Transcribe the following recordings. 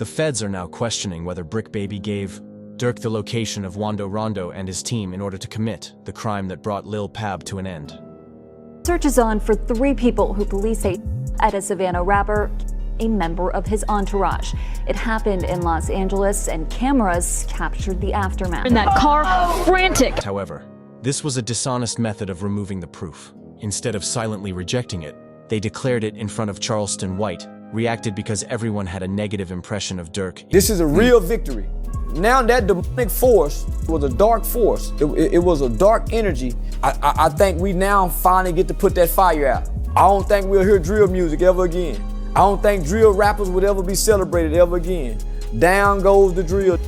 The feds are now questioning whether Brick Baby gave Durk the location of Wando Rondo and his team in order to commit the crime that brought Lil Pab to an end. Search is on for 3 people who police say at a Savannah rapper, a member of his entourage. It happened in Los Angeles and cameras captured the aftermath. In that car, frantic. However, this was a dishonest method of removing the proof. Instead of silently rejecting it, they declared it in front of Charleston White, reacted because everyone had a negative impression of Durk. This is a real victory. Now that demonic force was a dark force. It was a dark energy. I think we now finally get to put that fire out. I don't think we'll hear drill music ever again. I don't think drill rappers would ever be celebrated ever again. Down goes the drill.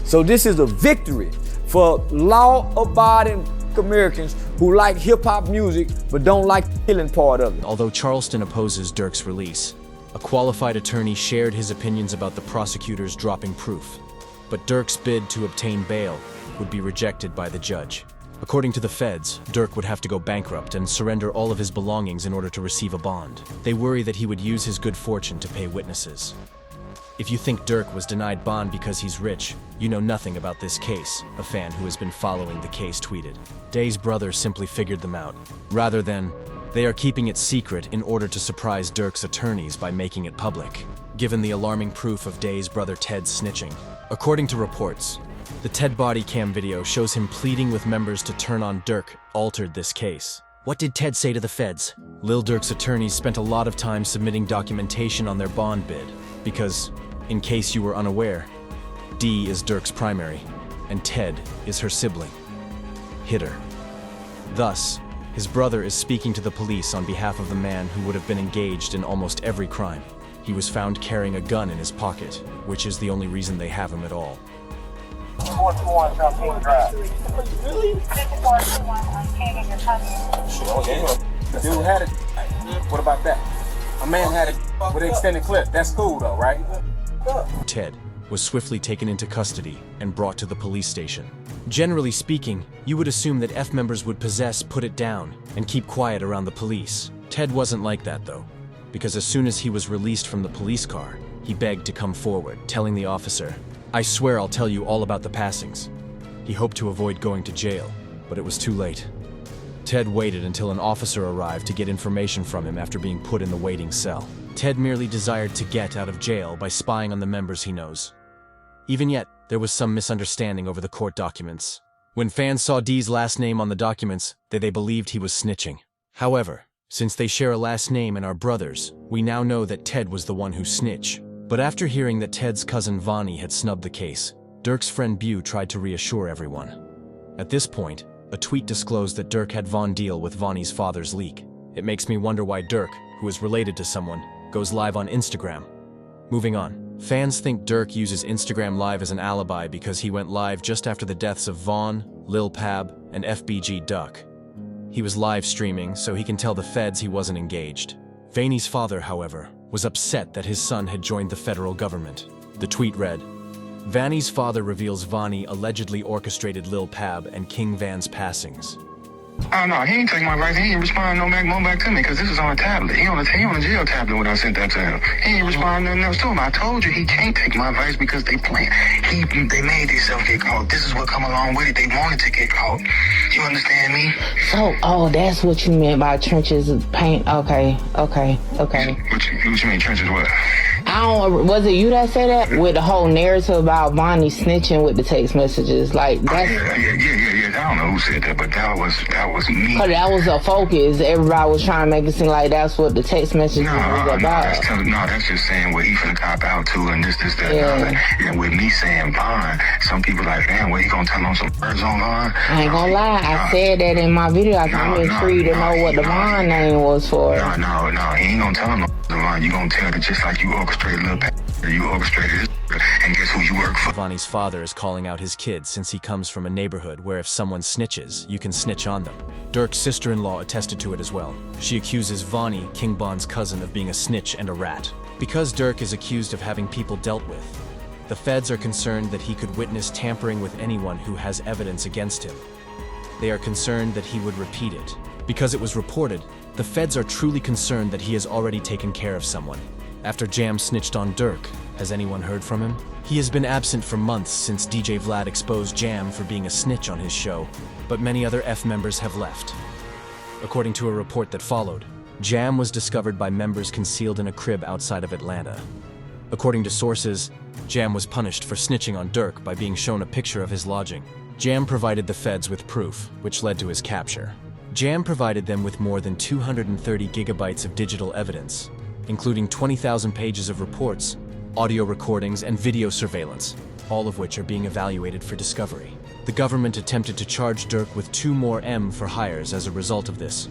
So this is a victory for law-abiding Americans who like hip-hop music but don't like the killing part of it. Although Charleston opposes Durk's release, a qualified attorney shared his opinions about the prosecutors dropping proof. But Durk's bid to obtain bail would be rejected by the judge. According to the feds, Durk would have to go bankrupt and surrender all of his belongings in order to receive a bond. They worry that he would use his good fortune to pay witnesses. If you think Durk was denied bond because he's rich, you know nothing about this case, a fan who has been following the case tweeted. Day's brother simply figured them out. Rather than, they are keeping it secret in order to surprise Durk's attorneys by making it public, given the alarming proof of Day's brother Ted's snitching. According to reports, the Ted body cam video shows him pleading with members to turn on Durk altered this case. What did Ted say to the feds? Lil Durk's attorneys spent a lot of time submitting documentation on their bond bid, because, in case you were unaware, Dee is Durk's primary, and Ted is her sibling. Hitter. Thus, his brother is speaking to the police on behalf of the man who would have been engaged in almost every crime. He was found carrying a gun in his pocket, which is the only reason they have him at all. 421 South King Drive. Really? 5421 on King and your cousin. Oh, yeah. Dude had it. What about that? A man had it with an extended clip. That's cool though, right? Ted was swiftly taken into custody and brought to the police station. Generally speaking, you would assume that F members would possess, put it down, and keep quiet around the police. Ted wasn't like that though, because as soon as he was released from the police car, he begged to come forward, telling the officer, "I swear I'll tell you all about the passings." He hoped to avoid going to jail, but it was too late. Ted waited until an officer arrived to get information from him after being put in the waiting cell. Ted merely desired to get out of jail by spying on the members he knows. Even yet, there was some misunderstanding over the court documents. When fans saw Dee's last name on the documents, they believed he was snitching. However, since they share a last name and are brothers, we now know that Ted was the one who snitched. But after hearing that Ted's cousin Vonnie had snubbed the case, Durk's friend Bew tried to reassure everyone. At this point, a tweet disclosed that Durk had Von deal with Vonnie's father's leak. It makes me wonder why Durk, who is related to someone, goes live on Instagram. Moving on. Fans think Durk uses Instagram Live as an alibi because he went live just after the deaths of Von, Lil Pab, and FBG Duck. He was live streaming, so he can tell the feds he wasn't engaged. Vannie's father, however, was upset that his son had joined the federal government. The tweet read, "Vannie's father reveals Vonnie allegedly orchestrated Lil Pab and King Van's passings." Oh no, he ain't take my advice. He ain't respond no back to me because this is on a tablet. He on a jail tablet when I sent that to him. He ain't respond nothing else to him. I told you he can't take my advice because they playing. They made themselves get caught. This is what come along with it. They wanted to get caught. You understand me? So, that's what you meant by trenches of paint. Okay. What you mean trenches what? Was it you that said that? With the whole narrative about Vonnie snitching with the text messages, like that's. Yeah. I don't know who said that, but that was me. Cause that was a focus. Everybody was trying to make it seem like that's what the text messages was about. That's just saying what he finna cop out to and this, that, that. And with me saying Vaughn, some people like, damn, what he gonna tell on some birds online? I ain't gonna lie, I said that in my video. I'm intrigued to know what the Vaughn name was for. No, he ain't gonna tell him no Vaughn. You gonna tell it just like you orchestrated Lil Pat, you orchestrated this, and guess who you work for? Vonnie's father is calling out his kids since he comes from a neighborhood where if someone snitches, you can snitch on them. Durk's sister-in-law attested to it as well. She accuses Vonnie, King Bon's cousin, of being a snitch and a rat. Because Durk is accused of having people dealt with, the feds are concerned that he could witness tampering with anyone who has evidence against him. They are concerned that he would repeat it. Because it was reported, the feds are truly concerned that he has already taken care of someone. After Jam snitched on Durk, Has anyone heard from him? He has been absent for months since DJ Vlad exposed Jam for being a snitch on his show, but many other F members have left. According to a report that followed, Jam was discovered by members concealed in a crib outside of Atlanta. According to sources, Jam was punished for snitching on Durk by being shown a picture of his lodging. Jam provided the feds with proof, which led to his capture. Jam provided them with more than 230 gigabytes of digital evidence, including 20,000 pages of reports, audio recordings, and video surveillance, all of which are being evaluated for discovery. The government attempted to charge Durk with 2 more M for hires as a result of this.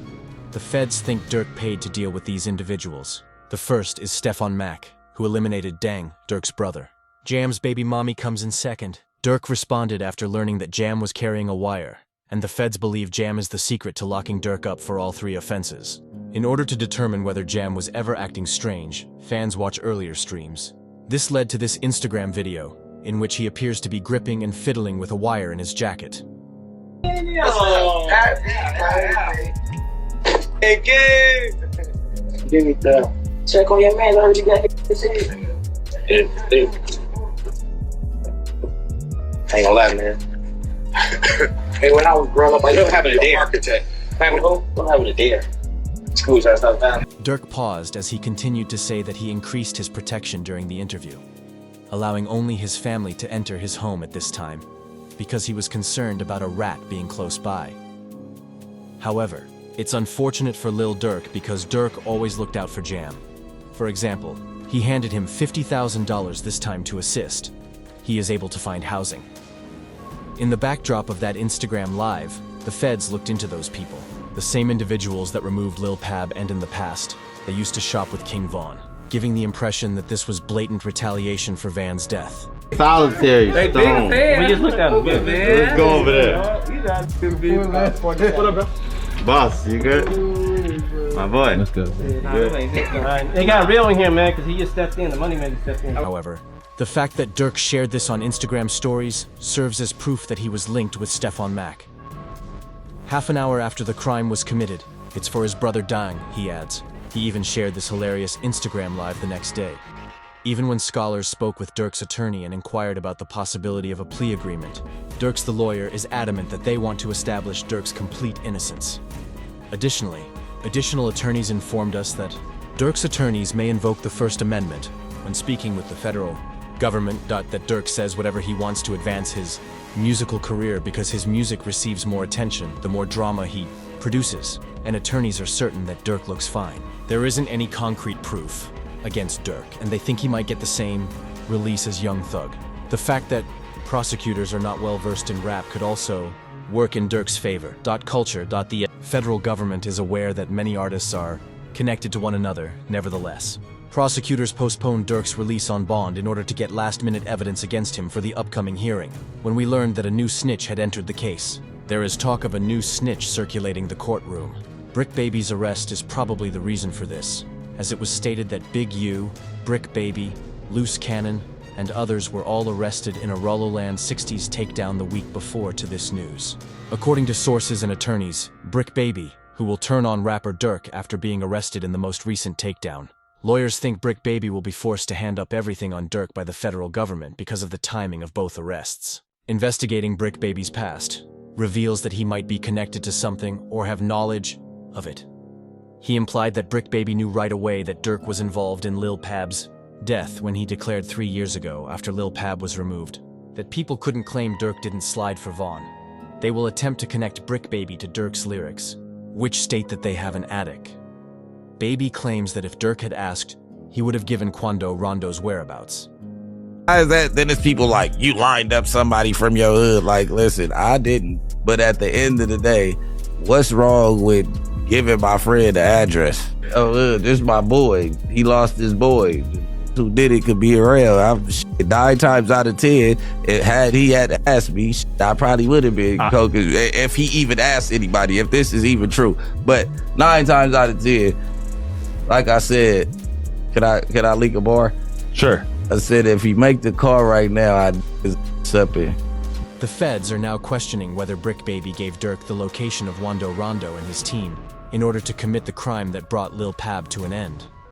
The feds think Durk paid to deal with these individuals. The first is Stefan Mack, who eliminated Dang, Durk's brother. Jam's baby mommy comes in second. Durk responded after learning that Jam was carrying a wire, and the feds believe Jam is the secret to locking Durk up for all 3 offenses. In order to determine whether Jam was ever acting strange, fans watch earlier streams. This led to this Instagram video, in which he appears to be gripping and fiddling with a wire in his jacket. Give me the check on your man. Already got his I ain't gonna lie, man. Hey, when I was growing up, I don't have a dare. Architect. Don't have a dare. Schools I stopped down. Durk paused as he continued to say that he increased his protection during the interview, allowing only his family to enter his home at this time, because he was concerned about a rat being close by. However, it's unfortunate for Lil Durk because Durk always looked out for Jam. For example, he handed him $50,000 this time to assist. He is able to find housing. In the backdrop of that Instagram live, the feds looked into those people, the same individuals that removed Lil Pab, and in the past, they used to shop with King Von, giving the impression that this was blatant retaliation for Van's death. Solitary stone. We just looked at him. Let's go over there. What up, bro? Boss, you good? My boy. Let's go. They got real in here, man, because he just stepped in. The money man just stepped in. However, the fact that Durk shared this on Instagram stories serves as proof that he was linked with Stefan Mack. Half an hour after the crime was committed, it's for his brother Dang, he adds. He even shared this hilarious Instagram live the next day. Even when scholars spoke with Durk's attorney and inquired about the possibility of a plea agreement, Durk's the lawyer is adamant that they want to establish Durk's complete innocence. Additionally, additional attorneys informed us that Durk's attorneys may invoke the First Amendment when speaking with the federal government. That Durk says whatever he wants to advance his musical career because his music receives more attention the more drama he produces, and attorneys are certain that Durk looks fine. There isn't any concrete proof against Durk, and they think he might get the same release as Young Thug. The fact that prosecutors are not well versed in rap could also work in Durk's favor. Culture. The federal government is aware that many artists are connected to one another. Nevertheless, prosecutors postponed Durk's release on bond in order to get last-minute evidence against him for the upcoming hearing. When we learned that a new snitch had entered the case, there is talk of a new snitch circulating the courtroom. Brick Baby's arrest is probably the reason for this, as it was stated that Big U, Brick Baby, Loose Cannon, and others were all arrested in a Rolloland 60s takedown the week before to this news. According to sources and attorneys, Brick Baby, who will turn on rapper Durk after being arrested in the most recent takedown. Lawyers think Brick Baby will be forced to hand up everything on Durk by the federal government because of the timing of both arrests. Investigating Brick Baby's past reveals that he might be connected to something or have knowledge of it. He implied that Brick Baby knew right away that Durk was involved in Lil Pab's death when he declared 3 years ago, after Lil Pab was removed, that people couldn't claim Durk didn't slide for Vaughn. They will attempt to connect Brick Baby to Durk's lyrics, which state that they have an attic. Baby claims that if Durk had asked, he would have given Quando Rondo's whereabouts. How is that? Then it's people like, you lined up somebody from your hood. Like, listen, I didn't. But at the end of the day, what's wrong with giving my friend the address? Oh, this is my boy. He lost his boy. Who did it could be around. 9 times out of 10, had he had asked me, I probably would have been coke if he even asked anybody, if this is even true. But 9 times out of 10, like I said, can I leak a bar? Sure. I said if he make the call right now, I'd up in. The feds are now questioning whether Brick Baby gave Durk the location of Wando Rondo and his team in order to commit the crime that brought Lil Pab to an end.